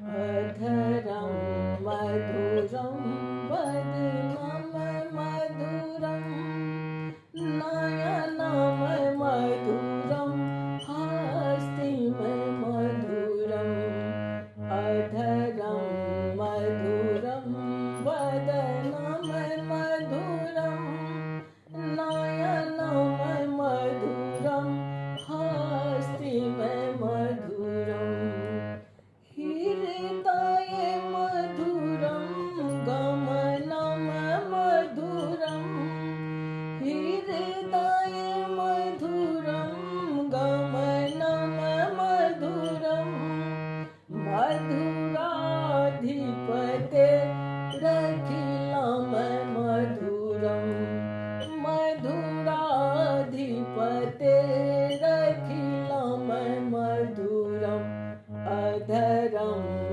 अधरं मधुरं वदनं मधुरं नयनं मधुरं हस्तिं मधुरम् अधरं मधुरं वदनं मधुरं नयनं मधुरं हस्तिं मधुरम् हृदय मधुरं गमनं मधुरं हृदय मधुरं गमनं मधुरं मधुराधिपते रखिलं मधुरं मधुराधिपते रखिलं मधुरम् अधरं